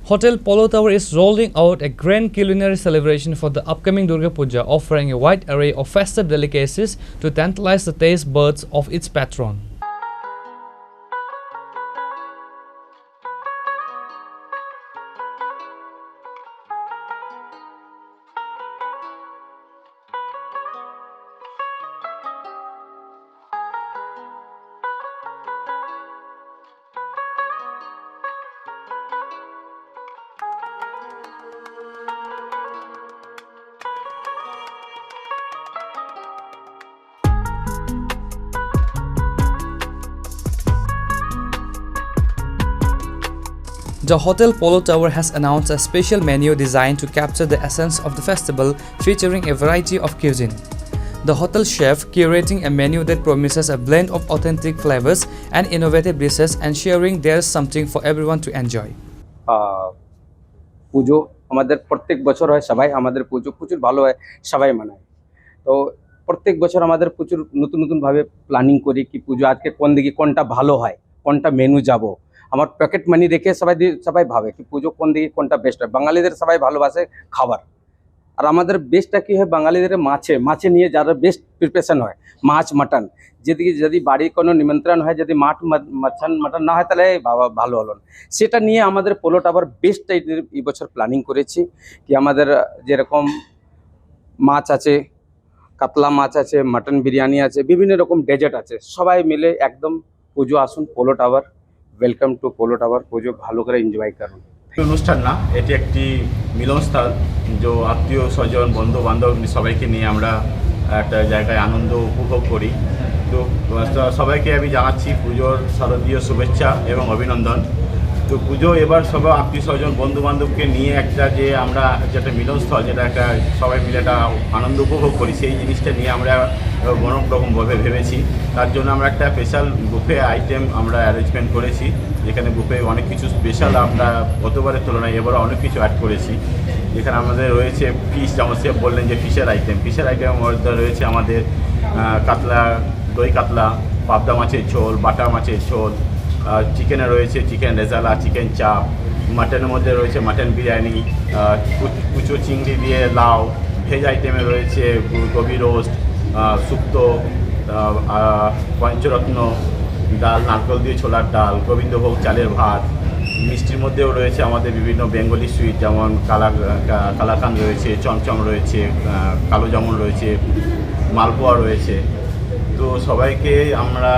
Hotel Polo Tower is rolling out a grand culinary celebration for the upcoming Durga Puja, offering a wide array of festive delicacies to tantalize the taste buds of its patron. The Hotel Polo Tower has announced a special menu designed to capture the essence of the festival, featuring a variety of cuisine. The hotel chef curating a menu that promises a blend of authentic flavors and innovative dishes, ensuring there's something for everyone to enjoy. পুজো আমাদের প্রত্যেক বছর হয়, সবাই আমাদের পুজো প্রচুর ভালো হয়, সবাই মানায়। তো প্রত্যেক বছর আমাদের প্রচুর নতুন নতুন ভাবে প্ল্যানিং করি কি পুজো আজকে কোন দিকে কোনটা ভালো হয়, কোনটা মেনু যাব। আমার পকেট মানি রেখে সবাই ভাবে কি পুজো কোন দিকে কোনটা বেস্ট হয়। বাঙালিদের সবাই ভালোবাসে খাবার, আর আমাদের বেস্টটা কি হয় বাঙালিদের মাছে নিয়ে যারা বেস্ট প্রিপারেশন হয়, মাছ মাটন। যদি বাড়ি কোনো নিমন্ত্রণ হয়, যদি মাটন না হয় তাহলে বাবা ভালো হলো না। সেটা নিয়ে আমাদের পোলো টাওয়ার বেস্ট এই বছর প্ল্যানিং করেছি কি আমাদের যেরকম মাছ আছে, কাতলা মাছ আছে, মাটন বিরিয়ানি আছে, বিভিন্ন রকম ডেজার্ট আছে, সবাই মিলে একদম পুজো আসুন polo tower. Welcome to polo tower. পুজো ভালো করে এনজয় করুন। অনুষ্ঠান না, এটি একটি মিলনস্থল। যে আত্মীয় স্বজন বন্ধু বান্ধব সবাইকে নিয়ে আমরা একটা জায়গায় আনন্দ উপভোগ করি। তো সবাইকে আমি জানাচ্ছি পুজোর শারদীয় শুভেচ্ছা এবং অভিনন্দন। তো পুজো এবার সবাই আত্মীয় স্বজন বন্ধু বান্ধবকে নিয়ে একটা যে আমরা যেটা মিলনস্থল, যেটা একটা সবাই মিলে একটা আনন্দ উপভোগ করি, সেই জিনিসটা নিয়ে আমরা অনেক রকমভাবে ভেবেছি। তার জন্য আমরা একটা স্পেশাল বুফে আইটেম আমরা অ্যারেঞ্জমেন্ট করেছি, যেখানে বুফে অনেক কিছু স্পেশাল আমরা গতবারের তুলনায় এবারে অনেক কিছু অ্যাড করেছি। যেখানে আমাদের রয়েছে ফিশ, যেমন সে বললেন যে ফিশের আইটেম মধ্যে রয়েছে আমাদের কাতলা, দই কাতলা, পাবদা মাছের ঝোল, বাটা মাছের ঝোল, চিকেনে রয়েছে চিকেন রেজালা, চিকেন চাপ, মাটনের মধ্যে রয়েছে মাটন বিরিয়ানি, কুচো চিংড়ি দিয়ে লাউ, ভেজ আইটেমে রয়েছে গোবি রোস্ট, শুক্তো, পঞ্চরত্ন ডাল, নারকেল দিয়ে ছোলার ডাল, গোবিন্দভোগ চালের ভাত। মিষ্টির মধ্যেও রয়েছে আমাদের বিভিন্ন বেঙ্গলি সুইট, যেমন কালাকান রয়েছে, চমচম রয়েছে, কালো জামুন রয়েছে, মালপোয়া রয়েছে। তো সবাইকে আমরা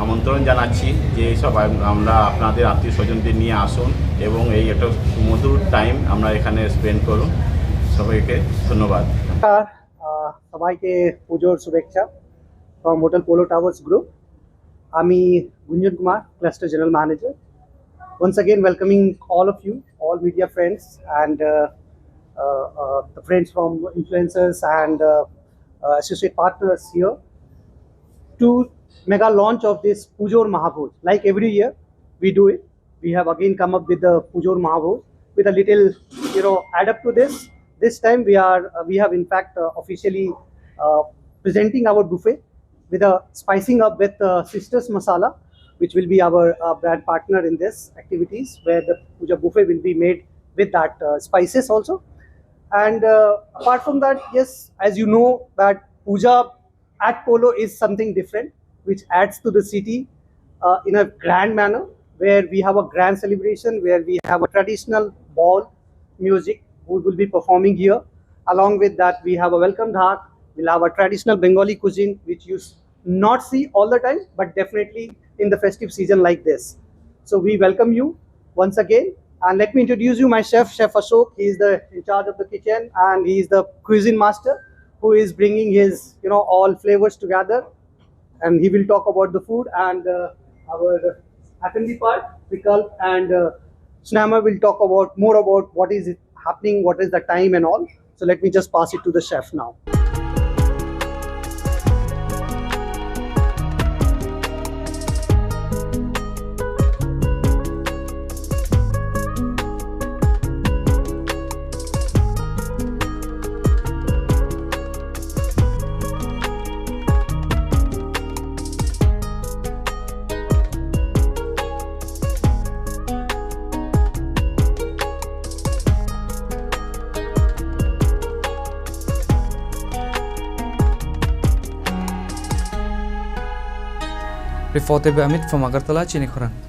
আমন্ত্রণ জানাচ্ছি যে সবাই আমরা আপনাদের আত্মীয় স্বজনদের নিয়ে আসুন এবং এই একটা মধুর টাইম আমরা এখানে স্পেন্ড করুন। সবাইকে ধন্যবাদ। সবাইকে পুজোর শুভেচ্ছা from hotel polo towers group. আমি গুঞ্জন Kumar, cluster general manager. Once again welcoming all of you, all media friends and the friends from influencers and associate partners here to mega launch of this Pujor Mahabhoj. Like every year we do it, we have again come up with the Pujor Mahabhoj with a little add up to this. This time we have in fact officially presenting our buffet with a spicing up with Sisters Masala, which will be our brand partner in this activities, where the puja buffet will be made with that spices also. And apart from that, yes, as you know that puja at Polo is something different, which adds to the city in a grand manner, where we have a grand celebration, where we have a traditional ball music who will be performing here. Along with that, we have a welcome dhak. We'll have a traditional Bengali cuisine, which you not see all the time, but definitely in the festive season like this. So we welcome you once again, and let me introduce you my Chef Ashok. He is in charge of the kitchen, and he is the cuisine master who is bringing his all flavors together, and he will talk about the food. And our F&B part, Vikalp and Snama will talk more about what is happening, what is the time and all. So let me just pass it to the chef now. Reported by Amit from Agartala, Chini, Khorang.